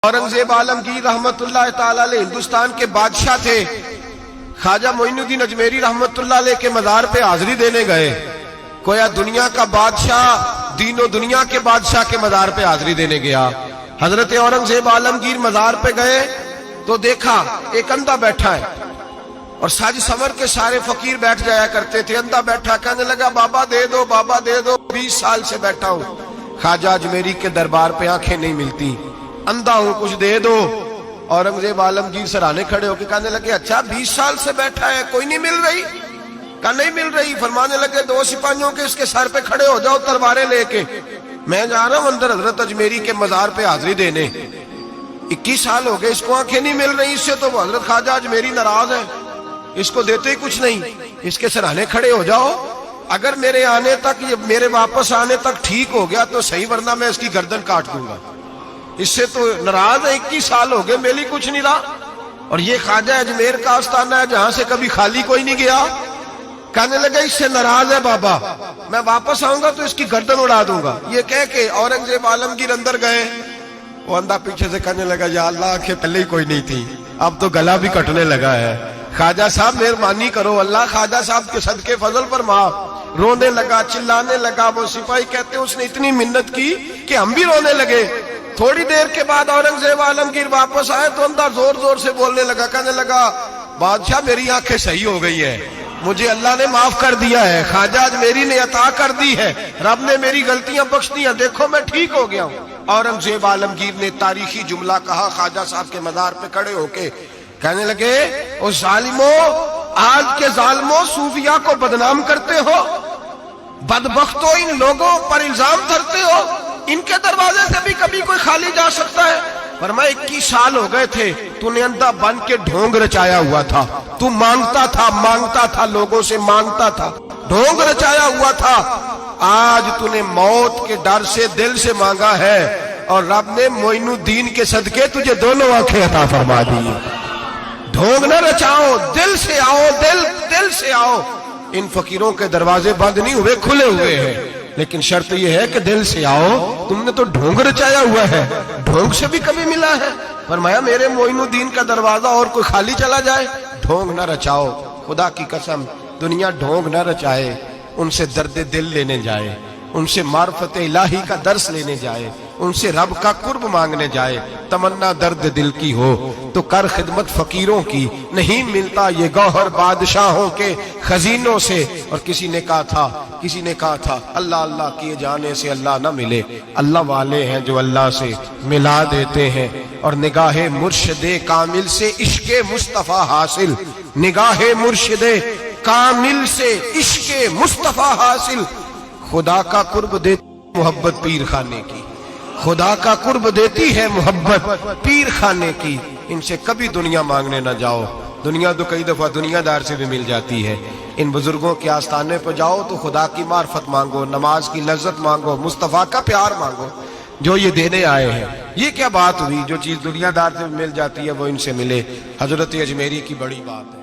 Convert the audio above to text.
اورنگزیب عالمگیر رحمت اللہ تعالیٰ علیہ ہندوستان کے بادشاہ تھے۔ خواجہ معین الدین اجمیری رحمت اللہ علیہ کے مزار پہ حاضری دینے گئے۔ کویا دنیا کا بادشاہ دین و دنیا کے بادشاہ کے مزار پہ حاضری دینے گیا۔ حضرت اورنگزیب عالمگیر مزار پہ گئے تو دیکھا ایک اندھا بیٹھا ہے، اور ساج سمر کے سارے فقیر بیٹھ جایا کرتے تھے۔ اندھا بیٹھا کہنے لگا بابا دے دو، بابا دے دو، 20 سال سے بیٹھا ہوں خواجہ اجمیری کے دربار پہ، آنکھیں نہیں ملتی، اندھا ہوں، کچھ دے دو۔ اورنگزیب عالمگیر سرانے کھڑے ہو کے کہنے لگے اچھا 20 سال سے بیٹھا ہے، کوئی نہیں مل رہی؟ کہا نہیں مل رہی۔ فرمانے لگے 2 سپاہیوں کے اس کے سر پہ کھڑے ہو جاؤ تلواریں لے کے، میں جا رہا ہوں اندر حضرت اجمیری کے مزار پہ حاضری دینے۔ 21 سال ہو گئے، اس کو آنکھیں نہیں مل رہی، اس سے تو حضرت خواجہ اجمیری ناراض ہے، اس کو دیتے ہی کچھ نہیں، اس کے سرانے کھڑے ہو جاؤ، اگر میرے آنے تک، یہ میرے واپس آنے تک ٹھیک ہو گیا تو صحیح، ورنہ میں اس کی گردن کاٹ دوں گا۔ اس سے تو ناراض ہے، 21 سال ہو گئے، میلی کچھ نہیں رہا، اور یہ خواجہ اجمیر کا آستانہ ہے جہاں سے کبھی خالی کوئی نہیں گیا۔ کہنے لگا اس سے ناراض ہے بابا، میں واپس آؤں گا تو اس کی گردن اڑا دوں گا۔ یہ کہہ کے اورنگزیب عالمگیر اندر گئے۔ وہ اندھا پیچھے سے کہنے لگا یا اللہ کہ پہلے ہی کوئی نہیں تھی، اب تو گلا بھی کٹنے لگا ہے، خواجہ صاحب مہربانی کرو، اللہ خواجہ صاحب کے صدقے فضل پر معاف۔ رونے لگا، چلانے لگا۔ وہ سپاہی کہتے ہیں اس نے اتنی منت کی کہ ہم بھی رونے لگے۔ تھوڑی دیر کے بعد اورنگزیب عالمگیر واپس آئے تو اندھا زور زور سے بولنے لگا، کہنے لگا بادشاہ میری آنکھیں صحیح ہو گئی ہے، مجھے اللہ نے معاف کر دیا ہے، خواجہ اجمیری نے عطا کر دی ہے، رب نے میری غلطیاں بخش دی ہیں، دیکھو میں ٹھیک ہو گیا ہوں۔ اورنگزیب عالمگیر نے تاریخی جملہ کہا خواجہ صاحب کے مزار پہ کھڑے ہو کے، کہنے لگے او ظالموں، آج کے ظالموں صوفیاء کو بدنام کرتے ہو، بدبختوں ان لوگوں پر الزام دھرتے ہو، ان کے دروازے سے بھی کبھی کوئی خالی جا سکتا ہے؟ فرمایا 21 سال ہو گئے تھے، تو نے اندھا بن کے ڈھونگ رچایا ہوا تھا، تو مانگتا تھا، لوگوں سے مانگتا تھا، ڈھونگ رچایا ہوا تھا، آج تو نے موت کے ڈر سے دل سے مانگا ہے، اور رب نے معین الدین کے صدقے تجھے دونوں آنکھیں عطا فرما دی۔ ڈھونگ نہ رچاؤ، دل سے آؤ، دل سے آؤ۔ ان فقیروں کے دروازے بند نہیں ہوئے، کھلے ہوئے ہیں، لیکن شرط یہ ہے کہ دل سے آؤ۔ تم نے تو ڈھونگ رچایا ہوا ہے، ڈھونگ سے بھی کبھی ملا ہے؟ فرمایا میرے معین الدین کا دروازہ اور کوئی خالی چلا جائے؟ ڈھونگ نہ رچاؤ، خدا کی قسم دنیا ڈھونگ نہ رچائے، ان سے درد دل لینے جائے، ان سے معرفت الہی کا درس لینے جائے، ان سے رب کا قرب مانگنے جائے، تمنا درد دل کی ہو تو کر خدمت فقیروں کی، نہیں ملتا یہ گوہر بادشاہوں کے خزینوں سے۔ اور کسی نے کہا تھا اللہ اللہ کیے جانے سے اللہ نہ ملے، اللہ والے ہیں جو اللہ سے ملا دیتے ہیں، اور نگاہ مرشد کامل سے عشق مصطفیٰ حاصل، نگاہ مرشد کامل سے عشق مصطفیٰ حاصل۔ خدا کا قرب دیتی محبت پیر خانے کی، خدا کا قرب دیتی ہے محبت پیر خانے کی۔ ان سے کبھی دنیا مانگنے نہ جاؤ، دنیا تو کئی دفعہ دنیا دار سے بھی مل جاتی ہے۔ ان بزرگوں کے آستانے پہ جاؤ تو خدا کی معرفت مانگو، نماز کی لذت مانگو، مصطفیٰ کا پیار مانگو جو یہ دینے آئے ہیں۔ یہ کیا بات ہوئی، جو چیز دنیا دار سے مل جاتی ہے وہ ان سے ملے؟ حضرت اجمیری کی بڑی بات ہے۔